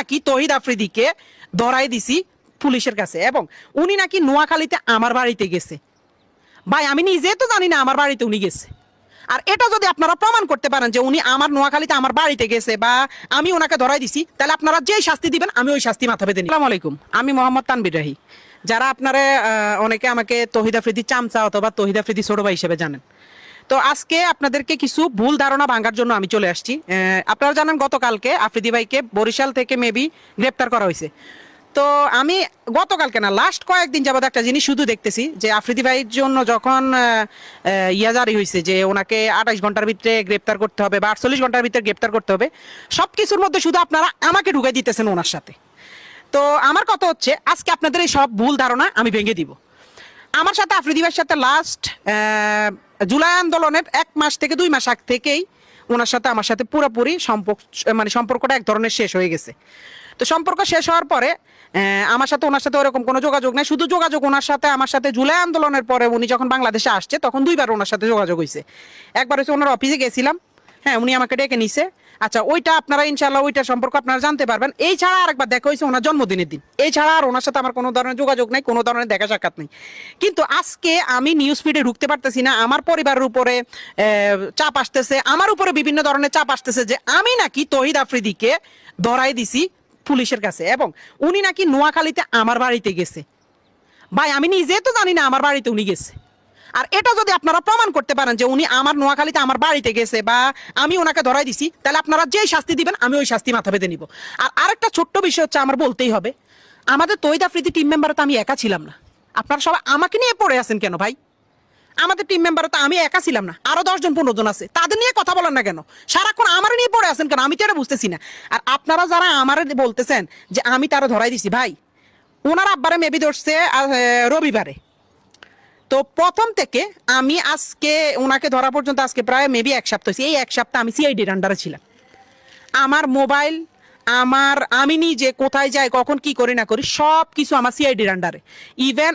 নাকি তহিদ আফ্রিদিকে ধরাই দিছি পুলিশের কাছে, এবং উনি নাকি নোয়াখালীতে আমার বাড়িতে গেছে। ভাই আমি নিজে তো জানি না আমার বাড়িতে উনি গেছে। আর এটা যদি আপনারা প্রমাণ করতে পারেন যে উনি আমার নোয়াখালীতে আমার বাড়িতে গেছে বা আমি ওনাকে ধরাই দিছি, তাহলে আপনারা যেই শাস্তি দিবেন আমি ওই শাস্তি মাথা পেতে নিই। আসসালামু আলাইকুম, আমি মোহাম্মদ তানভীর রাহি। যারা আপনারা অনেকে আমাকে তহিদ আফ্রিদি চামচা অথবা তহিদ আফ্রিদি ছোট ভাই হিসেবে জানেন, তো আজকে আপনাদেরকে কিছু ভুল ধারণা ভাঙার জন্য আমি চলে আসছি। আপনারা জানেন গতকালকে আফ্রিদি ভাইকে বরিশাল থেকে মেবি গ্রেপ্তার করা হয়েছে। তো আমি গতকালকে না, লাস্ট কয়েকদিন যাবত একটা জিনিস শুধু দেখতেছি যে আফ্রিদি ভাইয়ের জন্য যখন ইয়া জারি হয়েছে যে ওনাকে 28 ঘন্টার ভিতরে গ্রেপ্তার করতে হবে বা 48 ঘন্টার ভিতরে গ্রেপ্তার করতে হবে, সব কিছুর মধ্যে শুধু আপনারা আমাকে ঢুকাই দিতেছেন ওনার সাথে। তো আমার কথা হচ্ছে আজকে আপনাদের এই সব ভুল ধারণা আমি ভেঙে দিব। আমার সাথে আফ্রিদি ভাইয়ের সাথে লাস্ট জুলাই আন্দোলনের 1 মাস থেকে 2 মাস আগ থেকেই ওনার সাথে আমার সাথে পুরোপুরি সম্পর্কটা এক ধরনের শেষ হয়ে গেছে। তো সম্পর্ক শেষ হওয়ার পরে আমার সাথে ওনার সাথে ওরকম কোনো যোগাযোগ নেই। শুধু যোগাযোগ ওনার সাথে আমার সাথে জুলাই আন্দোলনের পরে উনি যখন বাংলাদেশে আসছে তখন 2বার ওনার সাথে যোগাযোগ হয়েছে। একবার হচ্ছে ওনার অফিসে গেছিলাম, হ্যাঁ উনি আমাকে ডেকে নিছে। আচ্ছা, ওইটা আপনারা ইনশাল্লাহ ওইটা সম্পর্ক আপনারা জানতে পারবেন। এই ছাড়া আরেকবার দেখা হয়েছে ওনার জন্মদিনের দিন, এই ছাড়া আর ওনার সাথে আমার কোনো ধরনের যোগাযোগ নেই, কোনো ধরনের দেখা সাক্ষাৎ নেই। কিন্তু আজকে আমি নিউজ ফিডে ঢুকতে পারতেছি না, আমার পরিবারের উপরে চাপ আসতেছে, আমার উপরে বিভিন্ন ধরনের চাপ আসতেছে যে আমি নাকি তহিদ আফ্রিদিকে ধরাই দিছি পুলিশের কাছে, এবং উনি নাকি নোয়াখালীতে আমার বাড়িতে গেছে। ভাই আমি নিজে তো জানি না আমার বাড়িতে উনি গেছে। আর এটা যদি আপনারা প্রমাণ করতে পারেন যে উনি আমার নোয়াখালীতে আমার বাড়িতে গেছে বা আমি ওনাকে ধরাই দিছি, তাহলে আপনারা যেই শাস্তি দিবেন আমি ওই শাস্তি মাথা পেতে নিব। আর আরেকটা ছোট্ট বিষয় হচ্ছে, আমার বলতেই হবে, আমাদের তহিদ আফ্রিদি টিম মেম্বারে তো আমি একা ছিলাম না। আপনারা সবাই আমাকে নিয়ে পড়ে আছেন কেন ভাই? আমাদের টিম মেম্বারে তো আমি একা ছিলাম না, আরো 10 জন 15 জন আছে, তাদের নিয়ে কথা বলেন না কেন? সারাক্ষণ আমার নিয়ে পড়ে আছেন কেন? আমি তো এটা বুঝতেছি না। আর আপনারা যারা আমার বলতেছেন যে আমি তারা ধরাই দিছি, ভাই ওনার আব্বারে মেবি ধরছে রবিবারে। তো প্রথম থেকে আমি আজকে ওনাকে ধরা পর্যন্ত আজকে প্রায় মেবি 1 সপ্তাহ হয়েছে। এই 1 সপ্তাহ আমি সিআইডির আন্ডারে ছিলাম। আমার মোবাইল, আমি নিজে কোথায় যাই, কখন কি করি না করি, সব কিছু আমার সিআইডির আন্ডারে। ইভেন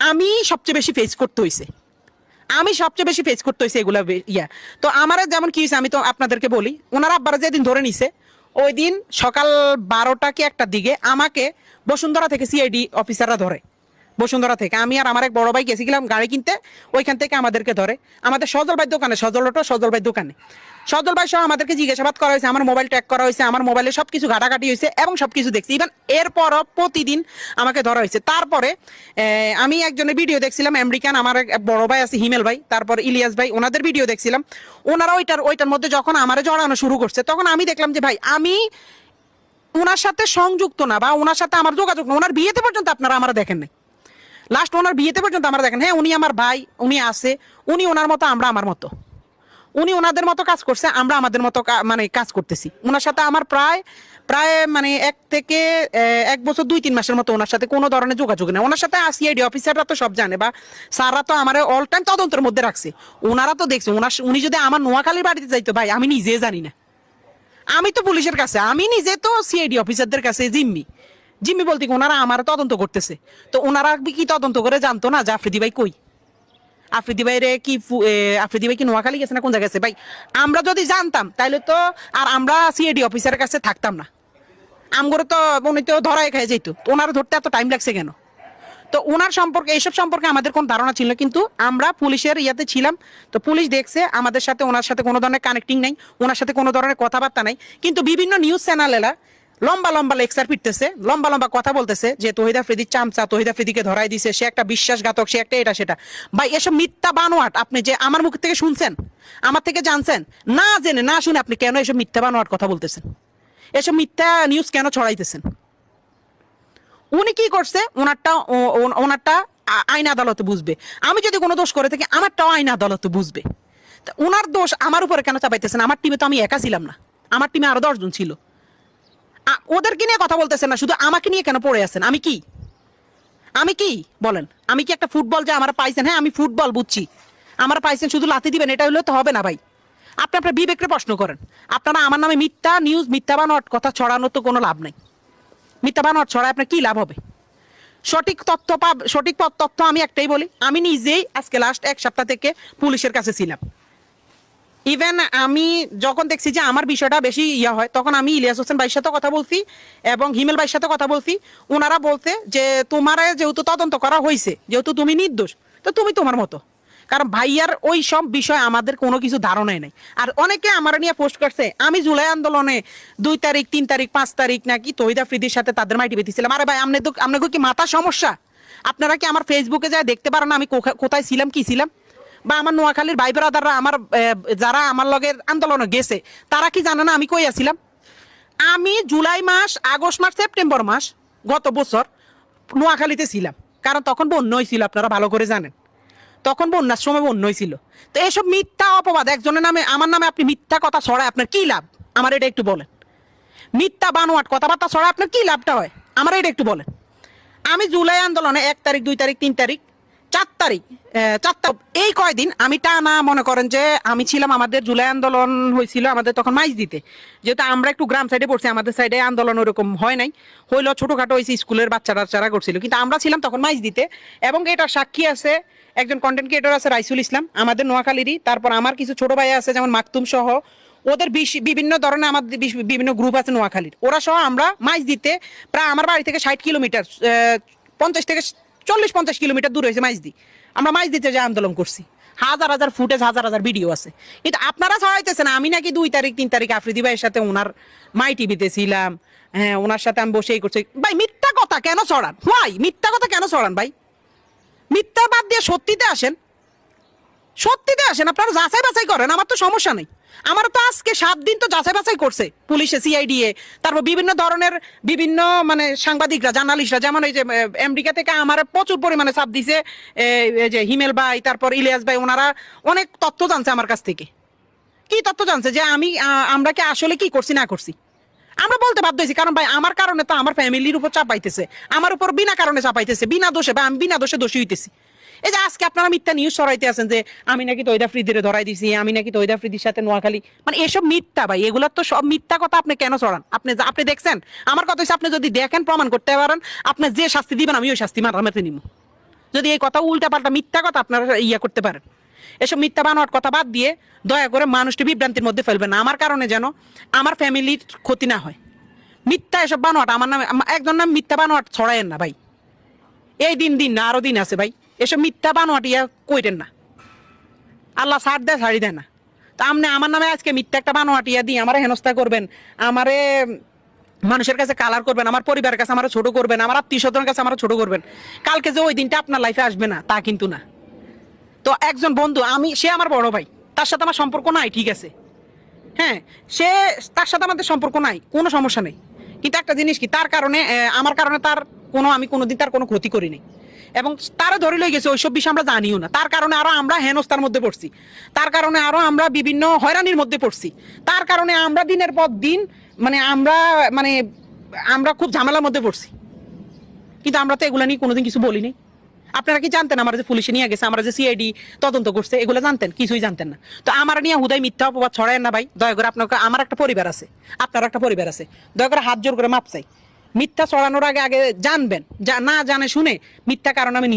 আমি সবচেয়ে বেশি ফেস করতে হয়েছে, এগুলা ইয়া। তো আমার যেমন কি হয়েছে আমি তো আপনাদেরকে বলি, ওনার আব্বারা যেদিন ধরে নিছে ওই দিন সকাল 12টা কি 1টার দিকে আমাকে বসুন্ধরা থেকে সিআইডি অফিসাররা ধরে। বসুন্ধরা থেকে আমি আর আমার এক বড় ভাই গেছিলাম গাড়ি কিনতে, ওইখান থেকে আমাদেরকে ধরে আমাদের সজল ভাই দোকানে, সজল ভাই সহ আমাদেরকে জিজ্ঞাসাবাদ করা হয়েছে, আমার মোবাইল ট্র্যাক করা হয়েছে, আমার মোবাইলে সবকিছু ঘাটাঘাটি হয়েছে এবং সবকিছু দেখছি। ইভেন এরপরও প্রতিদিন আমাকে ধরা হয়েছে। তারপরে আমি একজনের ভিডিও দেখছিলাম, আমেরিকান আমার এক বড় ভাই আছে হিমেল ভাই, তারপর ইলিয়াস ভাই, ওনাদের ভিডিও দেখছিলাম। ওনারা ওইটার মধ্যে যখন আমারে জড়ানো শুরু করছে, তখন আমি দেখলাম যে ভাই আমি ওনার সাথে সংযুক্ত না বা ওনার সাথে আমার যোগাযোগ না। ওনার বিয়েতে পর্যন্ত আপনারা আমার দেখেন নাই, লাস্ট ওনার বিয়েতে পর্যন্ত আমরা দেখেন। হ্যাঁ উনি আমার ভাই, উনি আছে, উনি ওনার মতো, আমরা আমার মতো। উনি ওনাদের মতো কাজ করছে, আমরা আমাদের মতো কাজ করতেছি। ওনার সাথে আমার প্রায় 1 থেকে 1 বছর 2-3 মাসের মতো ওনার সাথে কোনো ধরনের যোগাযোগ নেই। ওনার সাথে সিআইডি অফিসাররা তো সব জানে বা স্যাররা তো আমার অল টাইম তদন্তের মধ্যে রাখছে, ওনারা তো দেখছে। উনি যদি আমার নোয়াখালীর বাড়িতে যাইতো, ভাই আমি নিজে জানি না। আমি তো পুলিশের কাছে, আমি নিজে তো সিআইডি অফিসারদের কাছে জিম্মি বলতে ওনারা আমার তদন্ত করতেছে। তো ওনারা কি তদন্ত করে জানতো না যে আফ্রিদি ভাই কই? আফ্রিদি ভাই কি নোয়াখালী গেছে না কোন জায়গায় গেছে? ভাই আমরা যদি জানতাম তাহলে তো আর আমরা সিআইডি অফিসারের কাছে থাকতাম না। আমগরে তো উনি তো ধরাই খেয়ে যেত, ওনারা ধরতে এত টাইম লাগছে কেন? তো ওনার সম্পর্কে, এইসব সম্পর্কে আমাদের কোনো ধারণা ছিল, কিন্তু আমরা পুলিশের ইয়াতে ছিলাম। তো পুলিশ দেখছে আমাদের সাথে ওনার সাথে কোনো ধরনের কানেক্টিং নাই, ওনার সাথে কোনো ধরনের কথাবার্তা নাই। কিন্তু বিভিন্ন নিউজ চ্যানেলেরা লম্বা লেকচার পিটতেছে, লম্বা কথা বলতেছে যে তহিদ আফ্রিদির চামচা, তহিদ আফ্রিদিকে ধরাই দিছে, সে একটা বিশ্বাসঘাতক, সে একটা এটা সেটা। ভাই এসব মিথ্যা বানোয়াট আপনি যে আমার মুখ থেকে শুনছেন, আমার থেকে জানছেন, না জেনে না শুনে আপনি কেন এসব মিথ্যা বানোয়াট কথা বলতেছেন? এসব মিথ্যা নিউজ কেন ছড়াইতেছেন? উনি কি করছে ওনারটা আইন আদালতে বুঝবে। আমি যদি কোনো দোষ করে থাকি আমারটাও আইন আদালতে বুঝবে। ওনার দোষ আমার উপরে কেন চাপাইতেছেন? আমার টিমে তো আমি একা ছিলাম না, আমার টিমে আরো 10 জন ছিল। ওদেরকে নিয়ে কথা বলতেছেন না, শুধু আমাকে নিয়ে কেন পড়ে আছেন? আমি কি বলেন? আমি কি একটা ফুটবল যে আমার পাইছেন? হ্যাঁ আমি ফুটবল বুঝছি, আমার পাইছেন শুধু লাথি দিবেন এটা হলে তো হবে না ভাই। আপনি আপনার বিবেককে প্রশ্ন করেন। আপনারা আমার নামে মিথ্যা নিউজ, মিথ্যা বানোয়াট কথা ছড়ানোর তো কোনো লাভ নাই। মিথ্যা বানোয়াট ছড়ায় আপনার কি লাভ হবে? সঠিক তথ্য আমি একটাই বলি, আমি নিজেই আজকে লাস্ট 1 সপ্তাহ থেকে পুলিশের কাছে ছিলাম। ইভেন আমি যখন দেখছি যে আমার বিষয়টা বেশি ইয়া হয়, তখন আমি ইলিয়াস হোসেন ভাইয়ের সাথে কথা বলছি এবং হিমেল ভাইয়ের সাথে কথা বলছি। ওনারা বলতে যে তোমার যেহেতু তদন্ত করা হয়েছে, যেহেতু তুমি নির্দোষ, তো তুমি তোমার মতো। কারণ ভাইয়ার ওই সব বিষয় আমাদের কোনো কিছু ধারণাই নাই। আর অনেকে আমার নিয়ে পোস্ট করছে আমি জুলাই আন্দোলনে 2 তারিখ 3 তারিখ 5 তারিখ নাকি তহিদ আফ্রিদির সাথে তাদের মাইটি বেঁধেছিলাম। আরে ভাই, আপনাদের কি মাথা সমস্যা? আপনারা কি আমার ফেসবুকে যায় দেখতে পারেন আমি কোথায় ছিলাম, কি ছিলাম? বা আমার নোয়াখালীর ভাই ব্রাদাররা আমার যারা আমার লগের আন্দোলনে গেছে তারা কি জানে না আমি কই আছিলাম? আমি জুলাই মাস, আগস্ট মাস, সেপ্টেম্বর মাস গত বছর নোয়াখালীতে ছিলাম। কারণ তখন বন্যা হয়েছিল, আপনারা ভালো করে জানেন। তখন বন্যার সময় বন্যা হয়েছিল। তো এসব মিথ্যা অপবাদ একজনের নামে, আমার নামে আপনি মিথ্যা কথা ছড়ায় আপনার কি লাভ? আমার এটা একটু বলেন। মিথ্যা বানোয়াট কথাবার্তা ছড়ায় আপনার কি লাভটা হয়? আমার এটা একটু বলেন। আমি জুলাই আন্দোলনে 1 তারিখ 2 তারিখ 3 তারিখ 4 তারিখ 4 এই কয়দিন আমি টানা মনে করেন যে আমি ছিলাম। আমাদের জুলাই আন্দোলন হয়েছিল আমাদের তখন মাইজ দিতে, যেহেতু আমরা একটু গ্রাম সাইডে পড়ছি, আমাদের সাইডে আন্দোলন ওরকম হয় নাই, হইলো ছোটখাটো হয়েছে, স্কুলের বাচ্চারা করছিল, কিন্তু আমরা ছিলাম তখন মাইজ দিতে। এবং এটা সাক্ষী আছে একজন কন্টেন্ট ক্রিয়েটর আছে রাইসুল ইসলাম আমাদের নোয়াখালীরই, তারপর আমার কিছু ছোট ভাই আছে যেমন মাকতুম সহ, ওদের বিভিন্ন ধরনের আমাদের বিভিন্ন গ্রুপ আছে নোয়াখালীর, ওরা সহ আমরা মাইজ দিতে প্রায় আমার বাড়ি থেকে 60 কিলোমিটার 50 থেকে 40-50 কিলোমিটার দূর হয়েছে মাইজদি। আমরা মাইজদিতে যে আন্দোলন করছি, হাজার হাজার ফুটেজ, হাজার হাজার ভিডিও আছে। কিন্তু আপনারা ছড়াইতেছেন আমি নাকি 2 তারিখ 3 তারিখ আফ্রিদি ভাইয়ের সাথে ওনার মাই টিভিতে ছিলাম, হ্যাঁ ওনার সাথে আমি বসেই করছি। ভাই মিথ্যা কথা কেন ছড়ান? ভাই মিথ্যা কথা কেন ছড়ান? ভাই মিথ্যা বাদ দিয়ে সত্যিতে আসেন, সত্যিতে আসেন, আপনারা যাচাই বাছাই করেন, আমার তো সমস্যা নেই। আমার তো আজকে 7 দিন তো যাচাই বাছাই করছে পুলিশে, সিআইডিএ, তারপর বিভিন্ন ধরনের বিভিন্ন মানে সাংবাদিকরা, জার্নালিস্টরা, যেমন এই যে আমেরিকা থেকে আমার প্রচুর পরিমাণে চাপ দিছে এই যে হিমেল ভাই, তারপর ইলিয়াস ভাই, ওনারা অনেক তথ্য জানছে আমার কাছ থেকে। কি তথ্য জানছে? যে আমরা কি আসলে কি করছি না করছি আমরা বলতে বাধ্য হয়েছি। কারণ ভাই আমার কারণে তো আমার ফ্যামিলির উপর চাপ পাইতেছে, আমার উপর বিনা কারণে চাপ পাইতেছে, বিনা দোষে, বা আমি বিনা দোষে দোষী হইতেছি। এই যে আজকে আপনারা মিথ্যা নিউজ ছড়াইতে আছেন যে আমি নাকি তহিদ আফ্রিদিরে ধরাই দিছি, আমি নাকি তহিদ আফ্রিদির সাথে নোয়াখালী, মানে এসব মিথ্যা ভাই, এগুলোর তো সব মিথ্যা কথা। আপনি কেন ছড়ান? আপনি দেখছেন? আমার কথা হচ্ছে আপনি যদি দেখেন, প্রমাণ করতে পারেন, আপনি যে শাস্তি দিবেন আমি ওই শাস্তি মারামারি নিব। যদি এই কথা উল্টা পাল্টা মিথ্যা কথা আপনারা ইয়া করতে পারেন, এসব মিথ্যা বানোয়ার কথা বাদ দিয়ে দয়া করে মানুষটি বিভ্রান্তির মধ্যে ফেলবেন না, আমার কারণে যেন আমার ফ্যামিলির ক্ষতি না হয়। মিথ্যা এসব বানোয়াট আমার নামে, একজন নাম মিথ্যা বানোয়াট ছড়াইয়েন না ভাই। এই দিন না আরো দিন আছে ভাই, এসব মিথ্যা বানোয়াট ইয়া কইরেন না। আল্লাহ ছাড় দেয়, ছাড়ি দেয় না। তো আপনি আমার নামে আজকে মিথ্যা একটা বানোয়াট ইয়া দিয়ে আমার হেনস্থা করবেন, আমারে মানুষের কাছে কালার করবেন, আমার পরিবারের কাছে আমার ছোট করবেন, আমার আত্মীয় স্বজনের কাছে আমার ছোট করবেন। কালকে যে ওই দিনটা আপনার লাইফে আসবে না তা কিন্তু না। তো একজন বন্ধু, সে আমার বড় ভাই, তার সাথে আমার সম্পর্ক নাই, ঠিক আছে, হ্যাঁ, তার সাথে আমাদের সম্পর্ক নাই, কোনো সমস্যা নেই। কিন্তু একটা জিনিস কি, তার কারণে আমার কারণে আমি কোনোদিন তার কোনো ক্ষতি করিনি, এবং তারা ধরে লই গেছে ওইসব বিষয় আমরা জানিও না। তার কারণে আরো আমরা হেনস্থার মধ্যে পড়ছি, তার কারণে আরো আমরা বিভিন্ন হয়রানির মধ্যে পড়ছি, তার কারণে আমরা দিনের পর দিন আমরা খুব ঝামেলার মধ্যে পড়ছি। কিন্তু আমরা তো এগুলো নিয়ে কোনোদিন কিছু বলিনি। আপনারা কি জানতেন আমরা যে পুলিশে নিয়ে গেছে, আমরা যে সিআইডি তদন্ত করছে, এগুলো জানতেন? কিছুই জানতেন না। তো আমার নিয়ে হুদাই মিথ্যা অপবাদ ছড়ায় না ভাই, দয়া করে। আপনাকে, আমার একটা পরিবার আছে, আপনার একটা পরিবার আছে, দয়া করে হাত জোর করে মাপ চাই। মিথ্যা ছড়ানোর আগে জানবেন, না জানে শুনে মিথ্যা কারণ আমি নিউজ